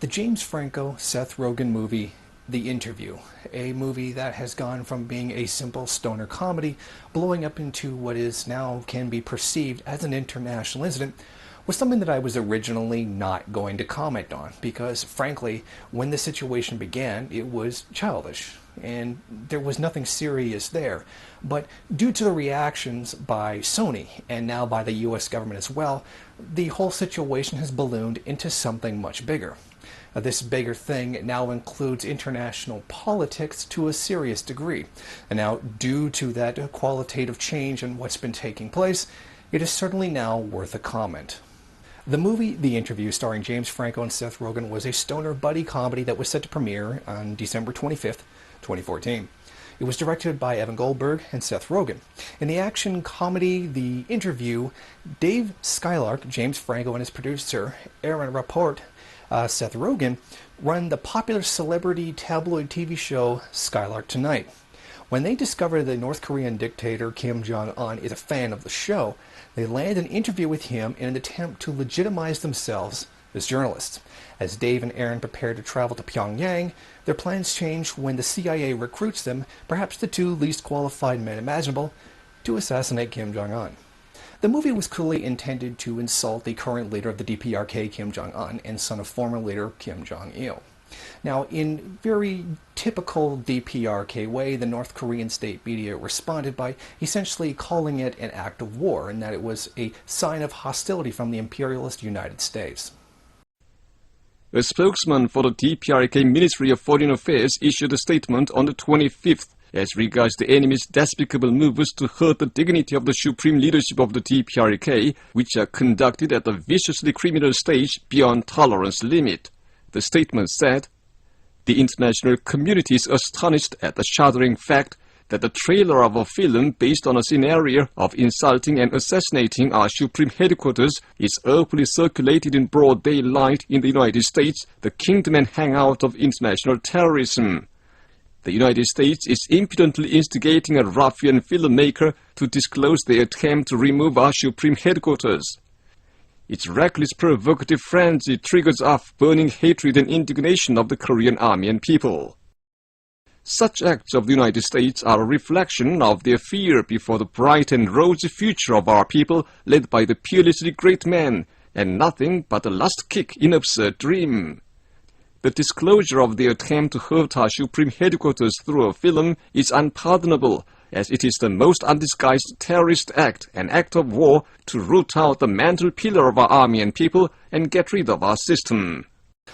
The James Franco, Seth Rogen movie, The Interview, a movie that has gone from being a simple stoner comedy blowing up into what is now can be perceived as an international incident, was something that I was originally not going to comment on because, frankly, when the situation began, it was childish and there was nothing serious there. But due to the reactions by Sony and now by the US government as well, the whole situation has ballooned into something much bigger. This bigger thing now includes international politics to a serious degree. And now, due to that qualitative change in what's been taking place, it is certainly now worth a comment. The movie The Interview, starring James Franco and Seth Rogen, was a stoner buddy comedy that was set to premiere on December 25th, 2014. It was directed by Evan Goldberg and Seth Rogen. In the action comedy The Interview, Dave Skylark, James Franco, and his producer, Aaron Rapport, Seth Rogen, run the popular celebrity tabloid TV show Skylark Tonight. When they discover the North Korean dictator Kim Jong-un is a fan of the show, they land an interview with him in an attempt to legitimize themselves as journalists. As Dave and Aaron prepare to travel to Pyongyang, their plans change when the CIA recruits them, perhaps the two least qualified men imaginable, to assassinate Kim Jong-un. The movie was clearly intended to insult the current leader of the DPRK, Kim Jong-un, and son of former leader Kim Jong-il. Now, in very typical DPRK way, the North Korean state media responded by essentially calling it an act of war, and that it was a sign of hostility from the imperialist United States. A spokesman for the DPRK Ministry of Foreign Affairs issued a statement on the 25th as regards the enemy's despicable moves to hurt the dignity of the supreme leadership of the DPRK, which are conducted at a viciously criminal stage beyond tolerance limit. The statement said, "The international community is astonished at the shuddering fact that the trailer of a film based on a scenario of insulting and assassinating our supreme headquarters is openly circulated in broad daylight in the United States, the kingdom and hangout of international terrorism. The United States is impudently instigating a ruffian filmmaker to disclose their attempt to remove our supreme headquarters. Its reckless provocative frenzy triggers off burning hatred and indignation of the Korean army and people. Such acts of the United States are a reflection of their fear before the bright and rosy future of our people led by the peerlessly great man, and nothing but a last kick in absurd dream. The disclosure of their attempt to hurt our supreme headquarters through a film is unpardonable, as it is the most undisguised terrorist act, an act of war, to root out the mantle pillar of our army and people and get rid of our system."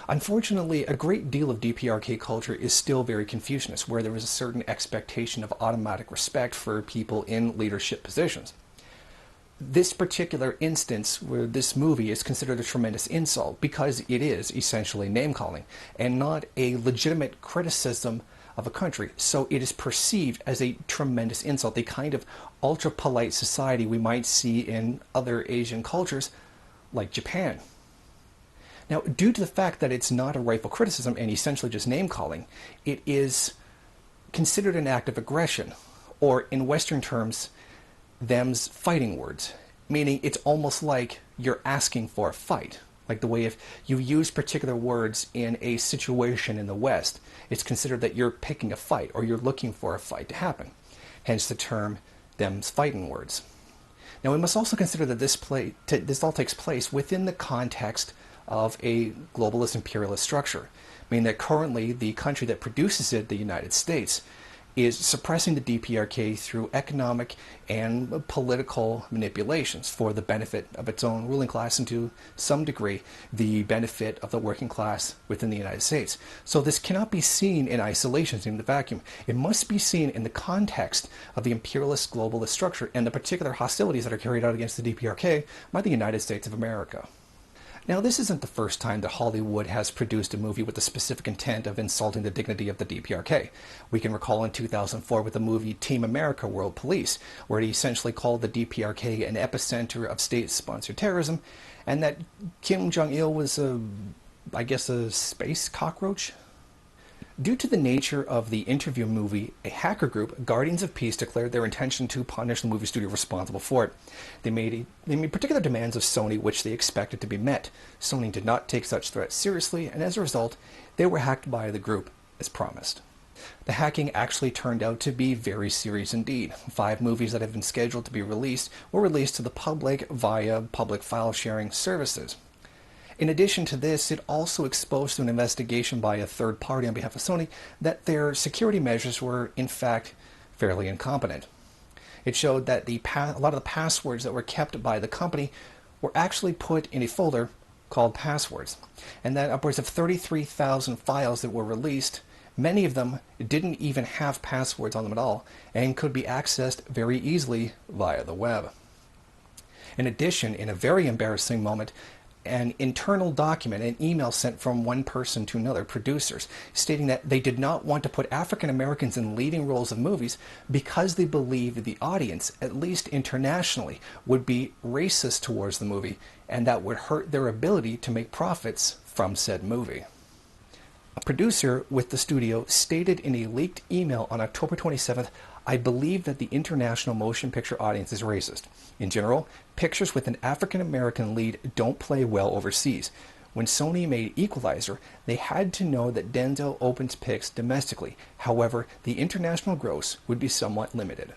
Unfortunately, a great deal of DPRK culture is still very Confucianist, where there is a certain expectation of automatic respect for people in leadership positions. This particular instance where this movie is considered a tremendous insult because it is essentially name-calling and not a legitimate criticism of a country. So it is perceived as a tremendous insult, the kind of ultra-polite society we might see in other Asian cultures like Japan. Now, due to the fact that it's not a rightful criticism and essentially just name-calling, it is considered an act of aggression, or in Western terms, them's fighting words, meaning it's almost like you're asking for a fight. Like the way if you use particular words in a situation in the West, it's considered that you're picking a fight or you're looking for a fight to happen. Hence the term, them's fighting words. Now we must also consider that this all takes place within the context of a globalist imperialist structure, meaning that currently the country that produces it, the United States, is suppressing the DPRK through economic and political manipulations for the benefit of its own ruling class and to some degree the benefit of the working class within the United States. So this cannot be seen in isolation, in the vacuum. It must be seen in the context of the imperialist globalist structure and the particular hostilities that are carried out against the DPRK by the United States of America. Now, this isn't the first time that Hollywood has produced a movie with the specific intent of insulting the dignity of the DPRK. We can recall in 2004 with the movie Team America World Police, where it essentially called the DPRK an epicenter of state-sponsored terrorism, and that Kim Jong-il was a space cockroach. Due to the nature of the interview movie, a hacker group, Guardians of Peace, declared their intention to punish the movie studio responsible for it. They made particular demands of Sony, which they expected to be met. Sony did not take such threats seriously, and as a result, they were hacked by the group, as promised. The hacking actually turned out to be very serious indeed. 5 movies that had been scheduled to be released were released to the public via public file sharing services. In addition to this, it also exposed to an investigation by a third party on behalf of Sony that their security measures were, in fact, fairly incompetent. It showed that a lot of the passwords that were kept by the company were actually put in a folder called passwords, and that upwards of 33,000 files that were released, many of them didn't even have passwords on them at all and could be accessed very easily via the web. In addition, in a very embarrassing moment, an internal document, an email sent from one person to another, producers, stating that they did not want to put African Americans in leading roles of movies because they believed the audience, at least internationally, would be racist towards the movie, and that would hurt their ability to make profits from said movie. A producer with the studio stated in a leaked email on October 27th, "I believe that the international motion picture audience is racist. In general, pictures with an African American lead don't play well overseas. When Sony made Equalizer, they had to know that Denzel opens pics domestically. However, the international gross would be somewhat limited."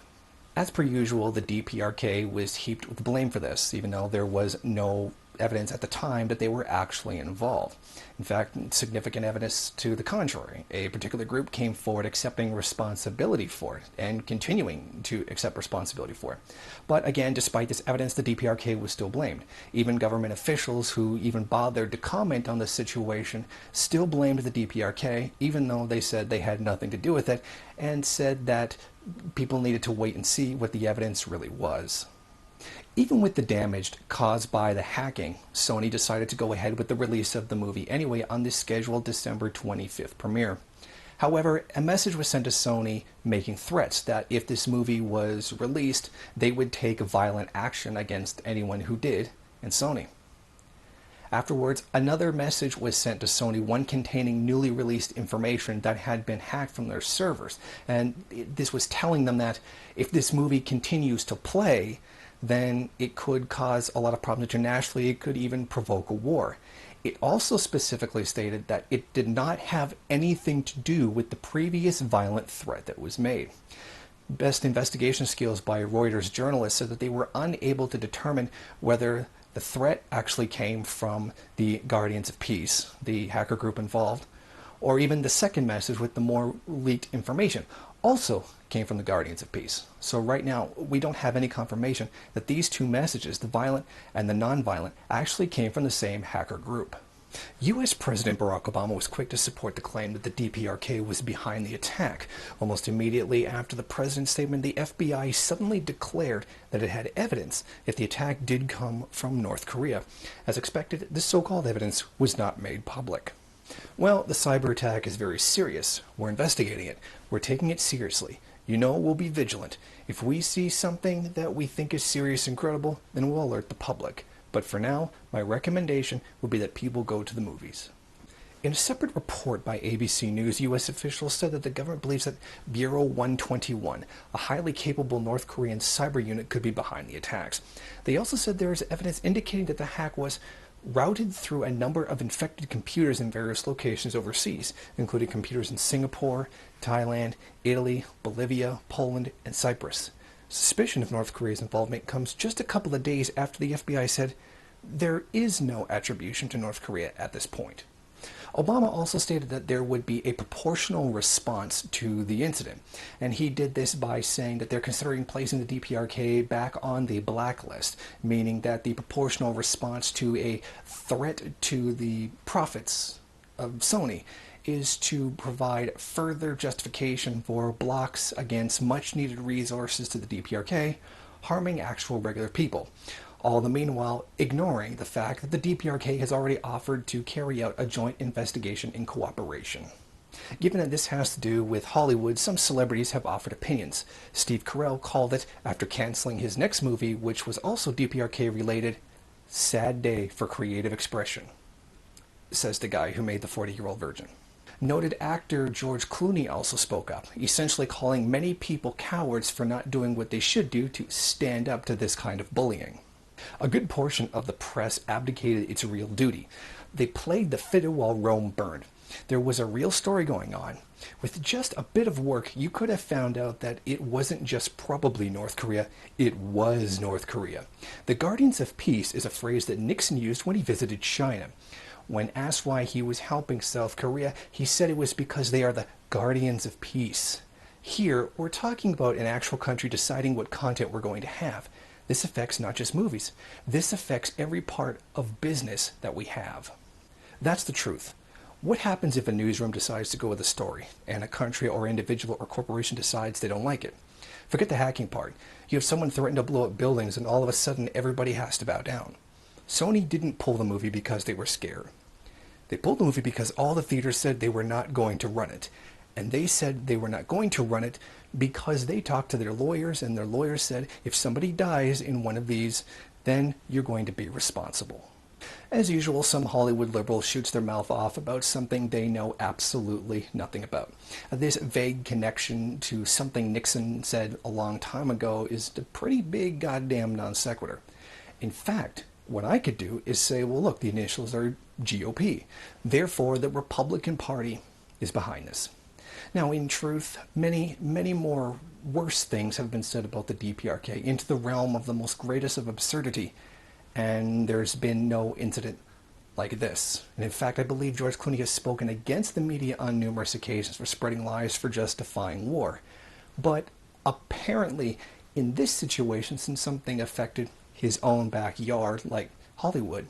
As per usual, the DPRK was heaped with blame for this, even though there was no evidence at the time that they were actually involved. In fact, significant evidence to the contrary. A particular group came forward accepting responsibility for it and continuing to accept responsibility for it. But again, despite this evidence, the DPRK was still blamed. Even government officials who even bothered to comment on the situation still blamed the DPRK, even though they said they had nothing to do with it and said that people needed to wait and see what the evidence really was. Even with the damage caused by the hacking, Sony decided to go ahead with the release of the movie anyway on the scheduled December 25th premiere. However, a message was sent to Sony making threats that if this movie was released, they would take violent action against anyone who did, and Sony. Afterwards, another message was sent to Sony, one containing newly released information that had been hacked from their servers. And this was telling them that if this movie continues to play, then it could cause a lot of problems internationally. It could even provoke a war. It also specifically stated that it did not have anything to do with the previous violent threat that was made. Best investigation skills by Reuters journalists said that they were unable to determine whether the threat actually came from the Guardians of Peace, the hacker group involved, or even the second message with the more leaked information also came from the Guardians of Peace. So right now, we don't have any confirmation that these two messages, the violent and the non-violent, actually came from the same hacker group. U.S. President Barack Obama was quick to support the claim that the DPRK was behind the attack. Almost immediately after the president's statement, the FBI suddenly declared that it had evidence if the attack did come from North Korea. As expected, this so-called evidence was not made public. Well, the cyber attack is very serious. We're investigating it. We're taking it seriously. You know, we'll be vigilant. If we see something that we think is serious and credible, then we'll alert the public. But for now, my recommendation would be that people go to the movies. In a separate report by ABC News, U.S. officials said that the government believes that Bureau 121, a highly capable North Korean cyber unit, could be behind the attacks. They also said there is evidence indicating that the hack was routed through a number of infected computers in various locations overseas, including computers in Singapore, Thailand, Italy, Bolivia, Poland, and Cyprus. Suspicion of North Korea's involvement comes just a couple of days after the FBI said there is no attribution to North Korea at this point. Obama also stated that there would be a proportional response to the incident, and he did this by saying that they're considering placing the DPRK back on the blacklist, meaning that the proportional response to a threat to the profits of Sony is to provide further justification for blocks against much-needed resources to the DPRK, harming actual regular people. All the meanwhile ignoring the fact that the DPRK has already offered to carry out a joint investigation in cooperation. Given that this has to do with Hollywood, some celebrities have offered opinions. Steve Carell called it, after canceling his next movie, which was also DPRK related, "Sad day for creative expression," says the guy who made the 40-Year-Old Virgin. Noted actor George Clooney also spoke up, essentially calling many people cowards for not doing what they should do to stand up to this kind of bullying. A good portion of the press abdicated its real duty. They played the fiddle while Rome burned. There was a real story going on. With just a bit of work, you could have found out that it wasn't just probably North Korea, it was North Korea. The Guardians of Peace is a phrase that Nixon used when he visited China. When asked why he was helping South Korea, he said it was because they are the Guardians of Peace. Here, we're talking about an actual country deciding what content we're going to have. This affects not just movies. This affects every part of business that we have. That's the truth. What happens if a newsroom decides to go with a story, and a country or individual or corporation decides they don't like it? Forget the hacking part. You have someone threaten to blow up buildings, and all of a sudden everybody has to bow down. Sony didn't pull the movie because they were scared. They pulled the movie because all the theaters said they were not going to run it. And they said they were not going to run it because they talked to their lawyers, and their lawyers said, if somebody dies in one of these, then you're going to be responsible. As usual, some Hollywood liberal shoots their mouth off about something they know absolutely nothing about. This vague connection to something Nixon said a long time ago is a pretty big goddamn non sequitur. In fact, what I could do is say, well, look, the initials are GOP. Therefore, the Republican Party is behind this. Now, in truth, many more worse things have been said about the DPRK into the realm of the most greatest of absurdity, and there's been no incident like this. And in fact, I believe George Clooney has spoken against the media on numerous occasions for spreading lies for justifying war. But apparently, in this situation, since something affected his own backyard, like Hollywood,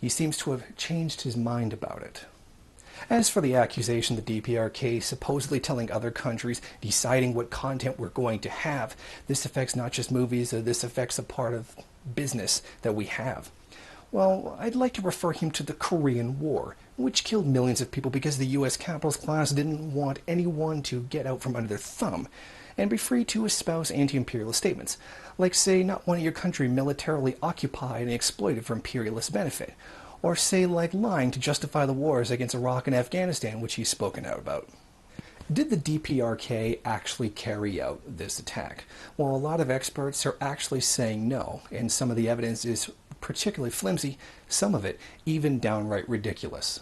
he seems to have changed his mind about it. As for the accusation the DPRK supposedly telling other countries deciding what content we're going to have, this affects not just movies, this affects a part of business that we have. Well, I'd like to refer him to the Korean War, which killed millions of people because the U.S. capitalist class didn't want anyone to get out from under their thumb and be free to espouse anti-imperialist statements, like, say, not wanting your country militarily occupied and exploited for imperialist benefit, or say, like, lying to justify the wars against Iraq and Afghanistan, which he's spoken out about. Did the DPRK actually carry out this attack? Well, a lot of experts are actually saying no, and some of the evidence is particularly flimsy, some of it even downright ridiculous.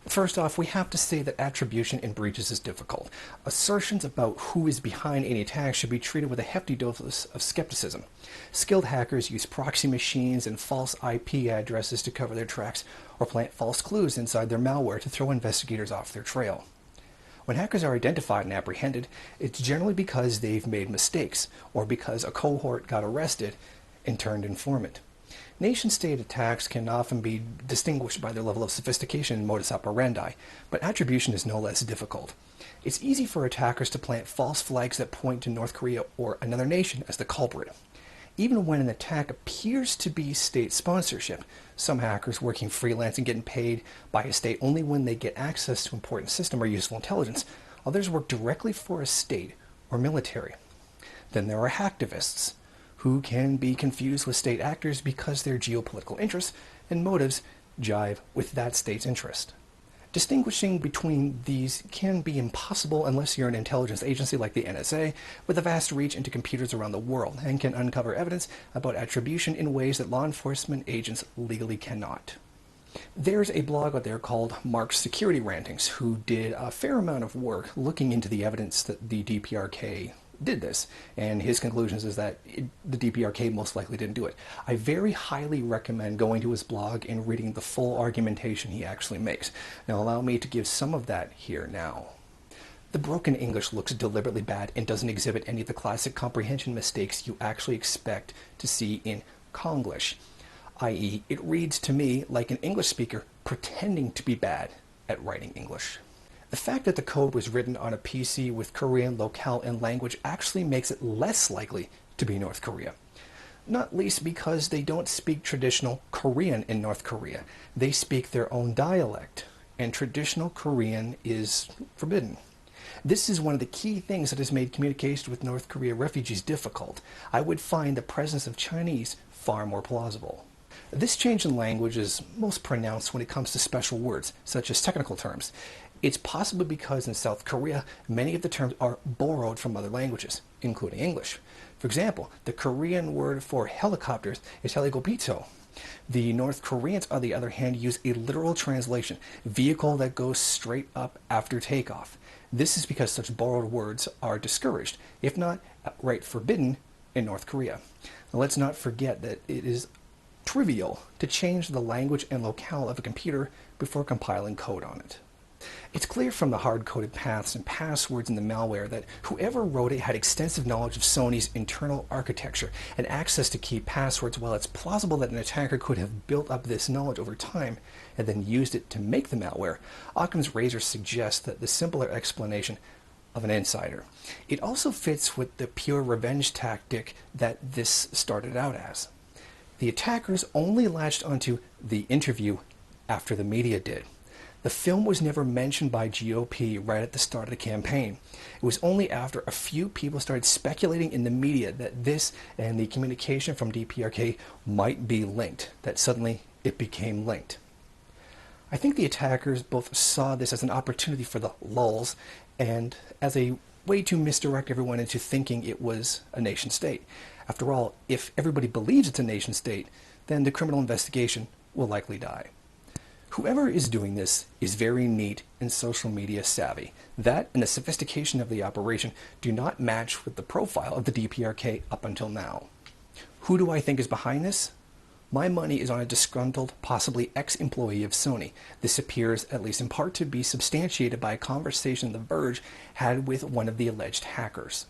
First off, we have to say that attribution in breaches is difficult. Assertions about who is behind any attack should be treated with a hefty dose of skepticism. Skilled hackers use proxy machines and false IP addresses to cover their tracks, or plant false clues inside their malware to throw investigators off their trail. When hackers are identified and apprehended, it's generally because they've made mistakes, or because a cohort got arrested and turned informant. Nation-state attacks can often be distinguished by their level of sophistication and modus operandi, but attribution is no less difficult. It's easy for attackers to plant false flags that point to North Korea or another nation as the culprit. Even when an attack appears to be state sponsorship, some hackers working freelance and getting paid by a state only when they get access to important system or useful intelligence, others work directly for a state or military. Then there are hacktivists, who can be confused with state actors because their geopolitical interests and motives jive with that state's interest. Distinguishing between these can be impossible unless you're an intelligence agency like the NSA with a vast reach into computers around the world and can uncover evidence about attribution in ways that law enforcement agents legally cannot. There's a blog out there called Mark's Security Rantings who did a fair amount of work looking into the evidence that the DPRK did this, and his conclusions is that the DPRK most likely didn't do it. I very highly recommend going to his blog and reading the full argumentation he actually makes. Now allow me to give some of that here now. The broken English looks deliberately bad and doesn't exhibit any of the classic comprehension mistakes you actually expect to see in Konglish, i.e. it reads to me like an English speaker pretending to be bad at writing English. The fact that the code was written on a PC with Korean locale and language actually makes it less likely to be North Korea. Not least because they don't speak traditional Korean in North Korea. They speak their own dialect, and traditional Korean is forbidden. This is one of the key things that has made communication with North Korea refugees difficult. I would find the presence of Chinese far more plausible. This change in language is most pronounced when it comes to special words, such as technical terms. It's possibly because in South Korea, many of the terms are borrowed from other languages, including English. For example, the Korean word for helicopters is helikopter. The North Koreans, on the other hand, use a literal translation, vehicle that goes straight up after takeoff. This is because such borrowed words are discouraged, if not outright forbidden, in North Korea. Now, let's not forget that it is trivial to change the language and locale of a computer before compiling code on it. It's clear from the hard-coded paths and passwords in the malware that whoever wrote it had extensive knowledge of Sony's internal architecture and access to key passwords. While it's plausible that an attacker could have built up this knowledge over time and then used it to make the malware, Occam's razor suggests that the simpler explanation of an insider. It also fits with the pure revenge tactic that this started out as. The attackers only latched onto the interview after the media did. The film was never mentioned by GOP right at the start of the campaign. It was only after a few people started speculating in the media that this and the communication from DPRK might be linked, that suddenly it became linked. I think the attackers both saw this as an opportunity for the lulz and as a way to misdirect everyone into thinking it was a nation state. After all, if everybody believes it's a nation state, then the criminal investigation will likely die. Whoever is doing this is very neat and social media savvy. That and the sophistication of the operation do not match with the profile of the DPRK up until now. Who do I think is behind this? My money is on a disgruntled, possibly ex-employee of Sony. This appears, at least in part, to be substantiated by a conversation The Verge had with one of the alleged hackers.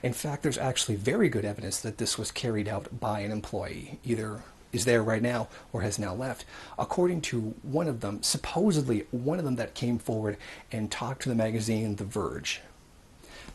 In fact, there's actually very good evidence that this was carried out by an employee, either is there right now or has now left. According to one of them, supposedly one of them that came forward and talked to the magazine The Verge.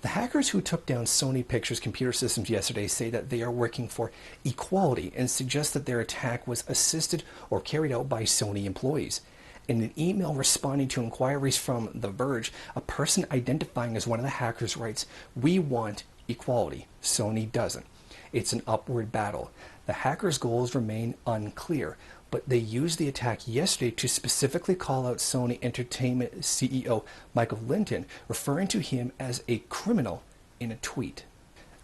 The hackers who took down Sony Pictures computer systems yesterday say that they are working for equality and suggest that their attack was assisted or carried out by Sony employees. In an email responding to inquiries from The Verge, a person identifying as one of the hackers writes, "We want equality. Sony doesn't. It's an upward battle." The hackers' goals remain unclear, but they used the attack yesterday to specifically call out Sony Entertainment CEO Michael Linton, referring to him as a criminal in a tweet.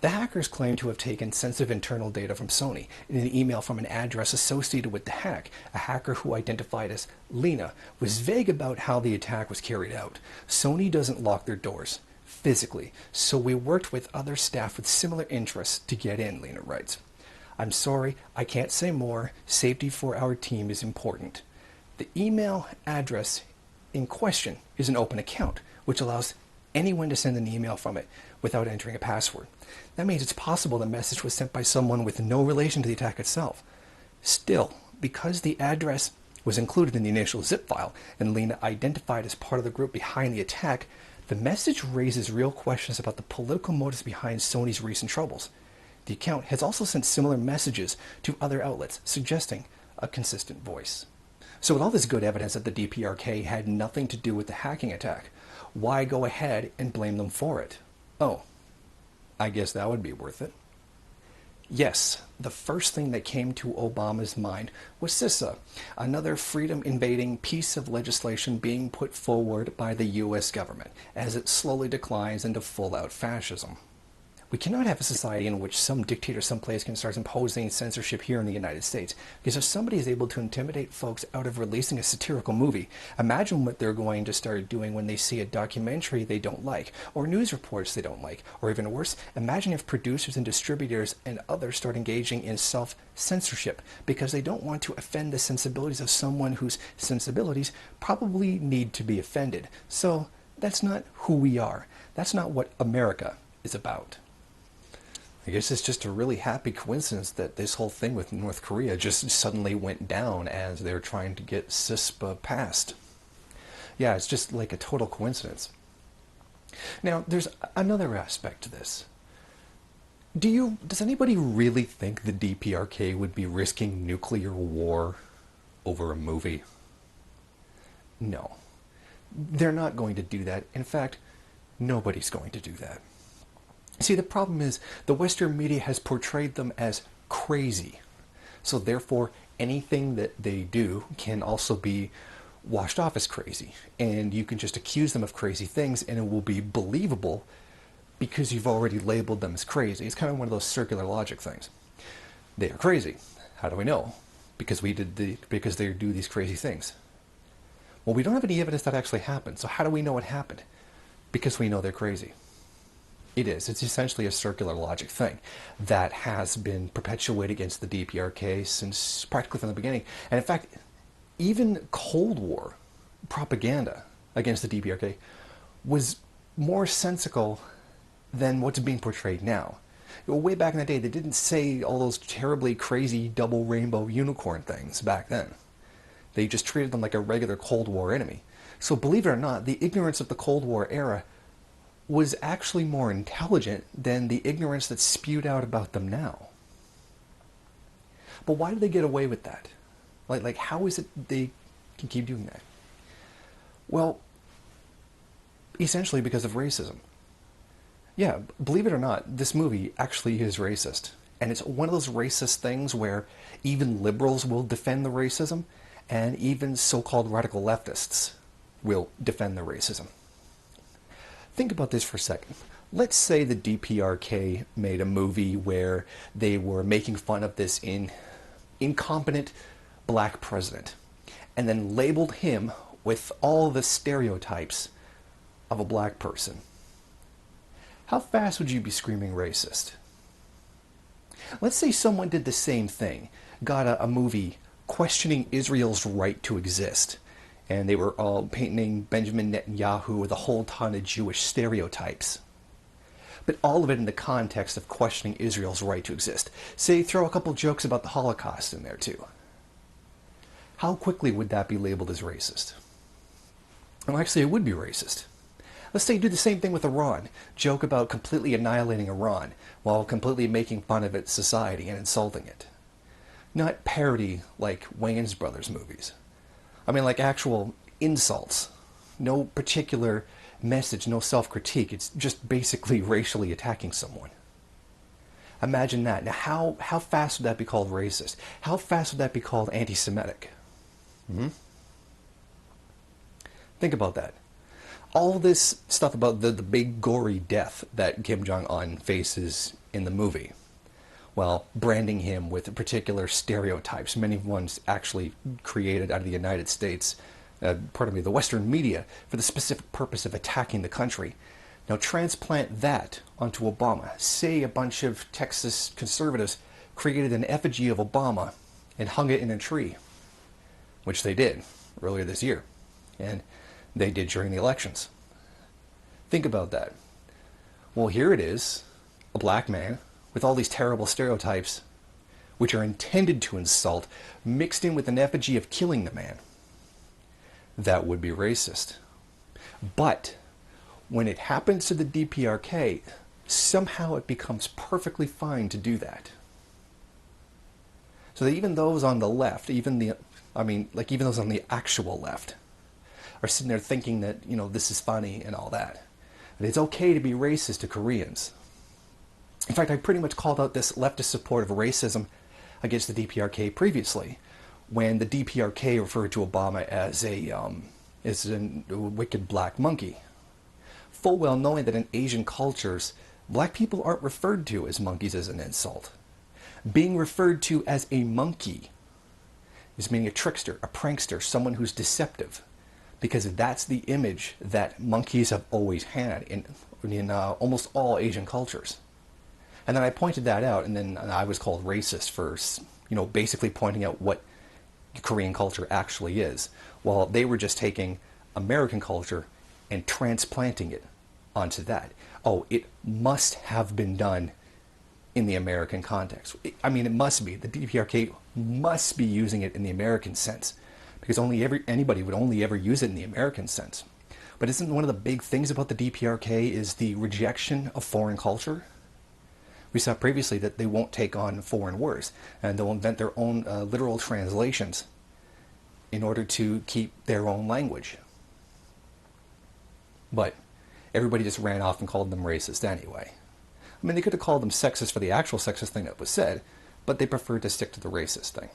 The hackers claim to have taken sensitive internal data from Sony. In an email from an address associated with the hack, a hacker who identified as Lena was vague about how the attack was carried out. Sony doesn't lock their doors physically, so we worked with other staff with similar interests to get in, Lena writes. "I'm sorry, I can't say more. Safety for our team is important." The email address in question is an open account, which allows anyone to send an email from it without entering a password. That means it's possible the message was sent by someone with no relation to the attack itself. Still, because the address was included in the initial zip file and Lena identified as part of the group behind the attack, the message raises real questions about the political motives behind Sony's recent troubles. The account has also sent similar messages to other outlets, suggesting a consistent voice. So with all this good evidence that the DPRK had nothing to do with the hacking attack, why go ahead and blame them for it? Oh, I guess that would be worth it. Yes, the first thing that came to Obama's mind was CISA, another freedom-invading piece of legislation being put forward by the U.S. government as it slowly declines into full-out fascism. We cannot have a society in which some dictator someplace can start imposing censorship here in the United States, because if somebody is able to intimidate folks out of releasing a satirical movie, imagine what they're going to start doing when they see a documentary they don't like, or news reports they don't like, or even worse, imagine if producers and distributors and others start engaging in self-censorship because they don't want to offend the sensibilities of someone whose sensibilities probably need to be offended. So that's not who we are. That's not what America is about. I guess it's just a really happy coincidence that this whole thing with North Korea just suddenly went down as they're trying to get CISPA passed. Yeah, it's just like a total coincidence. Now, there's another aspect to this. Does anybody really think the DPRK would be risking nuclear war over a movie? No. They're not going to do that. In fact, nobody's going to do that. See, the problem is the Western media has portrayed them as crazy. So therefore, anything that they do can also be washed off as crazy. And you can just accuse them of crazy things and it will be believable because you've already labeled them as crazy. It's kind of one of those circular logic things. They are crazy. How do we know? Because they do these crazy things. Well, we don't have any evidence that actually happened. So how do we know it happened? Because we know they're crazy. It is. It's essentially a circular logic thing that has been perpetuated against the DPRK since practically from the beginning. And in fact, even Cold War propaganda against the DPRK was more sensical than what's being portrayed now. Way back in the day, they didn't say all those terribly crazy double rainbow unicorn things back then. They just treated them like a regular Cold War enemy. So believe it or not, the ignorance of the Cold War era was actually more intelligent than the ignorance that's spewed out about them now. But why do they get away with that? Like how is it they can keep doing that? Well, essentially because of racism. Yeah, believe it or not, this movie actually is racist. And it's one of those racist things where even liberals will defend the racism, and even so-called radical leftists will defend the racism. Think about this for a second. Let's say the DPRK made a movie where they were making fun of this incompetent black president, and then labeled him with all the stereotypes of a black person. How fast would you be screaming racist? Let's say someone did the same thing, got a movie questioning Israel's right to exist, and they were all painting Benjamin Netanyahu with a whole ton of Jewish stereotypes. But all of it in the context of questioning Israel's right to exist. Say, throw a couple jokes about the Holocaust in there too. How quickly would that be labeled as racist? Well, actually, it would be racist. Let's say you do the same thing with Iran. Joke about completely annihilating Iran while completely making fun of its society and insulting it. Not parody like Wayans Brothers movies. I mean, like actual insults. No particular message, no self-critique. It's just basically racially attacking someone. Imagine that. Now, how fast would that be called racist? How fast would that be called anti-Semitic? Think about that. All this stuff about the big gory death that Kim Jong-un faces in the movie, well, branding him with particular stereotypes, many ones actually created out of the United States, the Western media, for the specific purpose of attacking the country. Now transplant that onto Obama. Say a bunch of Texas conservatives created an effigy of Obama and hung it in a tree, which they did earlier this year, and they did during the elections. Think about that. Well, here it is, a black man with all these terrible stereotypes, which are intended to insult, mixed in with an effigy of killing the man. That would be racist. But when it happens to the DPRK, somehow it becomes perfectly fine to do that. So that even those on the left, even those on the actual left, are sitting there thinking that, this is funny and all that. And it's okay to be racist to Koreans. In fact, I pretty much called out this leftist support of racism against the DPRK previously, when the DPRK referred to Obama as a wicked black monkey. Full well knowing that in Asian cultures, black people aren't referred to as monkeys as an insult. Being referred to as a monkey is meaning a trickster, a prankster, someone who's deceptive. Because that's the image that monkeys have always had in almost all Asian cultures. And then I pointed that out, and then I was called racist for, basically pointing out what Korean culture actually is, while they were just taking American culture and transplanting it onto that. Oh, it must have been done in the American context. It must be. The DPRK must be using it in the American sense, because anybody would only ever use it in the American sense. But isn't one of the big things about the DPRK is the rejection of foreign culture? We saw previously that they won't take on foreign words, and they'll invent their own literal translations in order to keep their own language. But everybody just ran off and called them racist anyway. They could have called them sexist for the actual sexist thing that was said, but they prefer to stick to the racist thing.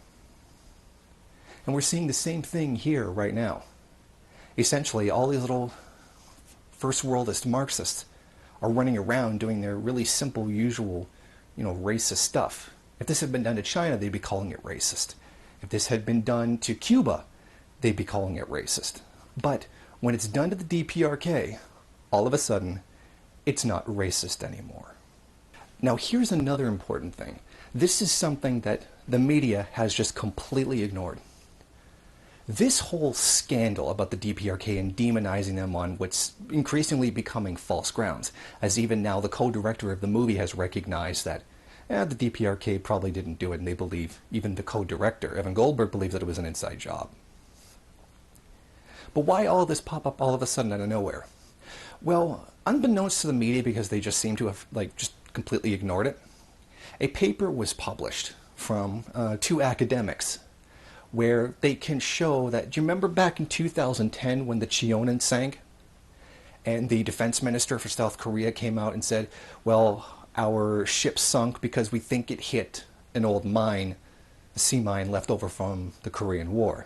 And we're seeing the same thing here right now. Essentially, all these little first worldist Marxists are running around doing their really simple, usual, racist stuff. If this had been done to China, they'd be calling it racist. If this had been done to Cuba, they'd be calling it racist. But when it's done to the DPRK, all of a sudden, it's not racist anymore. Now, here's another important thing. This is something that the media has just completely ignored. This whole scandal about the DPRK and demonizing them on what's increasingly becoming false grounds, as even now the co-director of the movie has recognized that the DPRK probably didn't do it, and they believe, even the co-director, Evan Goldberg, believes that it was an inside job. But why all this pop up all of a sudden out of nowhere? Well, unbeknownst to the media, because they just seem to have just completely ignored it, a paper was published from two academics where they can show that, do you remember back in 2010 when the Chionan sank? And the defense minister for South Korea came out and said, well, our ship sunk because we think it hit an old mine, a sea mine left over from the Korean War.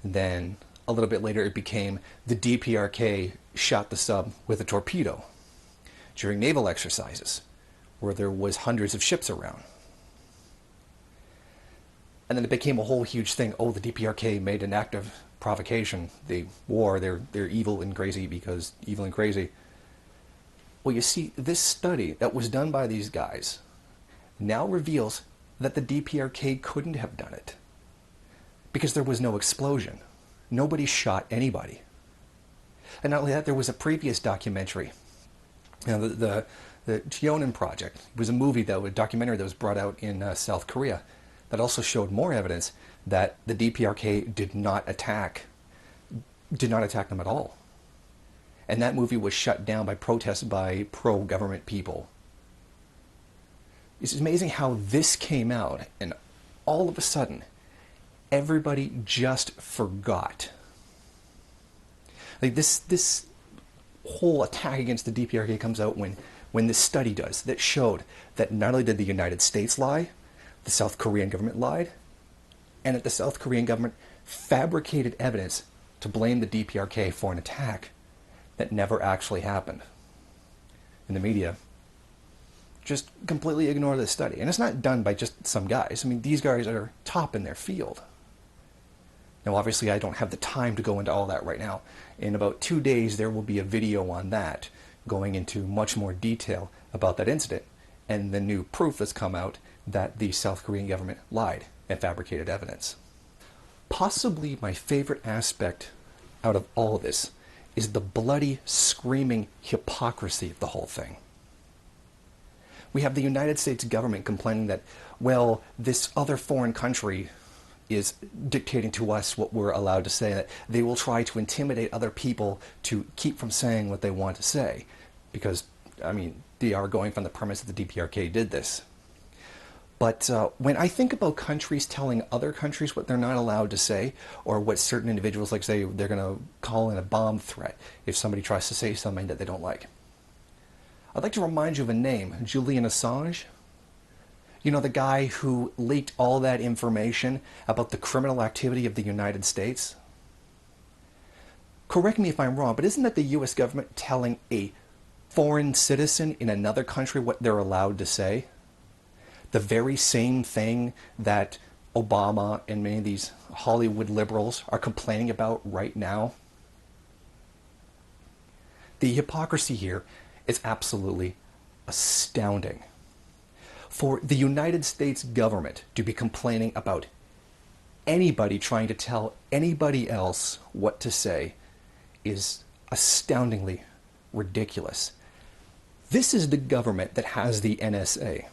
And then a little bit later it became the DPRK shot the sub with a torpedo during naval exercises where there was hundreds of ships around. And then it became a whole huge thing. Oh, the DPRK made an act of provocation. They war. They're evil and crazy because evil and crazy. Well, you see, this study that was done by these guys now reveals that the DPRK couldn't have done it because there was no explosion. Nobody shot anybody. And not only that, there was a previous documentary. The Chionan Project was a documentary that was brought out in South Korea that also showed more evidence that the DPRK did not attack them at all. And that movie was shut down by protests by pro-government people. It's amazing how this came out, and all of a sudden, everybody just forgot. This whole attack against the DPRK comes out when this study does that showed that not only did the United States lie, the South Korean government lied, and that the South Korean government fabricated evidence to blame the DPRK for an attack that never actually happened. And the media just completely ignore this study. And it's not done by just some guys. I mean, these guys are top in their field. Now, obviously, I don't have the time to go into all that right now. In about 2 days, there will be a video on that, going into much more detail about that incident and the new proof that's come out that the South Korean government lied and fabricated evidence. Possibly my favorite aspect out of all of this is the bloody, screaming hypocrisy of the whole thing. We have the United States government complaining that, well, this other foreign country is dictating to us what we're allowed to say, that they will try to intimidate other people to keep from saying what they want to say. Because, they are going from the premise that the DPRK did this. But when I think about countries telling other countries what they're not allowed to say, or what certain individuals, like say, they're going to call in a bomb threat if somebody tries to say something that they don't like. I'd like to remind you of a name, Julian Assange. You know, the guy who leaked all that information about the criminal activity of the United States? Correct me if I'm wrong, but isn't that the U.S. government telling a foreign citizen in another country what they're allowed to say? The very same thing that Obama and many of these Hollywood liberals are complaining about right now. The hypocrisy here is absolutely astounding. For the United States government to be complaining about anybody trying to tell anybody else what to say is astoundingly ridiculous. This is the government that has the NSA,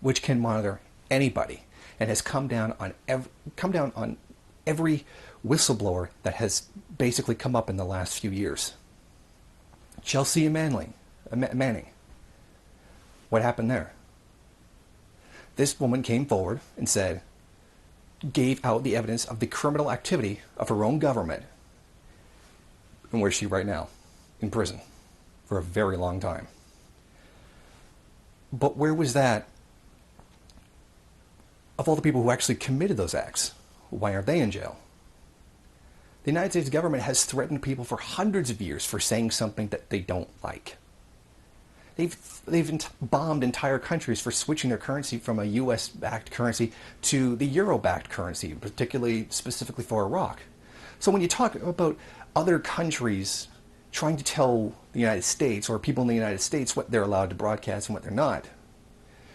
which can monitor anybody, and has come down on every whistleblower that has basically come up in the last few years. Chelsea Manning. What happened there? This woman came forward and gave out the evidence of the criminal activity of her own government. And where's she right now? In prison for a very long time. But where was that of all the people who actually committed those acts, why aren't they in jail? The United States government has threatened people for hundreds of years for saying something that they don't like. They've bombed entire countries for switching their currency from a US-backed currency to the Euro-backed currency, particularly specifically for Iraq. So when you talk about other countries trying to tell the United States or people in the United States what they're allowed to broadcast and what they're not,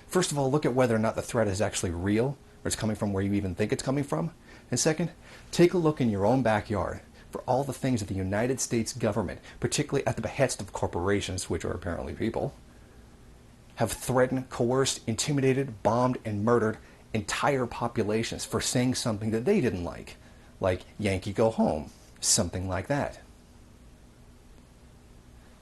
first of all, look at whether or not the threat is actually real or it's coming from where you even think it's coming from. And second, take a look in your own backyard for all the things that the United States government, particularly at the behest of corporations, which are apparently people, have threatened, coerced, intimidated, bombed, and murdered entire populations for saying something that they didn't like Yankee Go Home, something like that.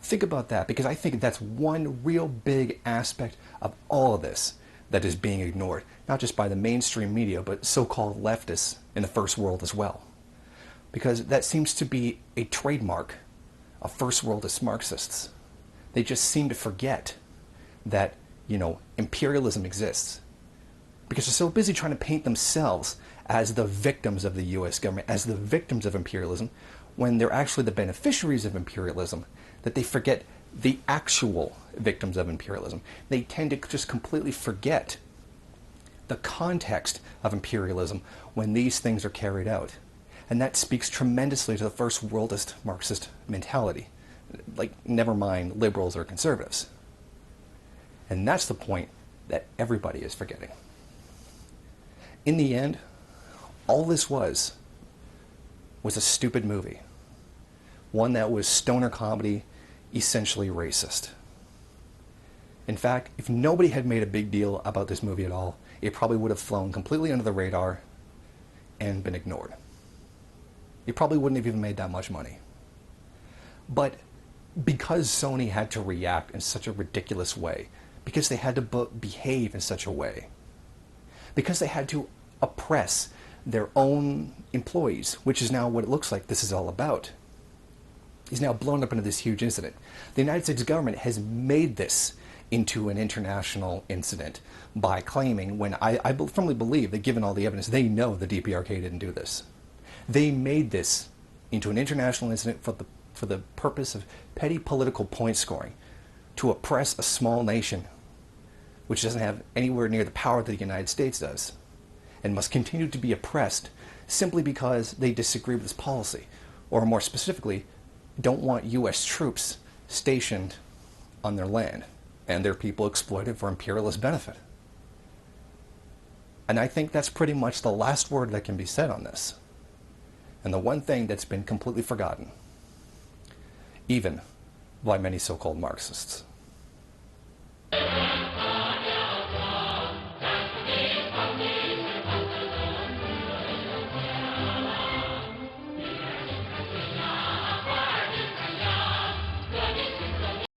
Think about that, because I think that's one real big aspect of all of this that is being ignored, not just by the mainstream media, but so-called leftists in the first world as well. Because that seems to be a trademark of first worldist Marxists. They just seem to forget that, imperialism exists. Because they're so busy trying to paint themselves as the victims of the US government, as the victims of imperialism, when they're actually the beneficiaries of imperialism, that they forget the actual victims of imperialism. They tend to just completely forget the context of imperialism when these things are carried out. And that speaks tremendously to the first worldist Marxist mentality. Never mind liberals or conservatives. And that's the point that everybody is forgetting. In the end, all this was a stupid movie. One that was stoner comedy, essentially racist. In fact, if nobody had made a big deal about this movie at all, it probably would have flown completely under the radar and been ignored. It probably wouldn't have even made that much money. But because Sony had to react in such a ridiculous way, because they had to behave in such a way, because they had to oppress their own employees, which is now what it looks like this is all about, is now blown up into this huge incident. The United States government has made this into an international incident by claiming, when I firmly believe that given all the evidence, they know the DPRK didn't do this. They made this into an international incident for the purpose of petty political point scoring, to oppress a small nation which doesn't have anywhere near the power that the United States does, and must continue to be oppressed simply because they disagree with this policy, or more specifically, don't want U.S. troops stationed on their land and their people exploited for imperialist benefit. And I think that's pretty much the last word that can be said on this. And the one thing that's been completely forgotten, even by many so-called Marxists.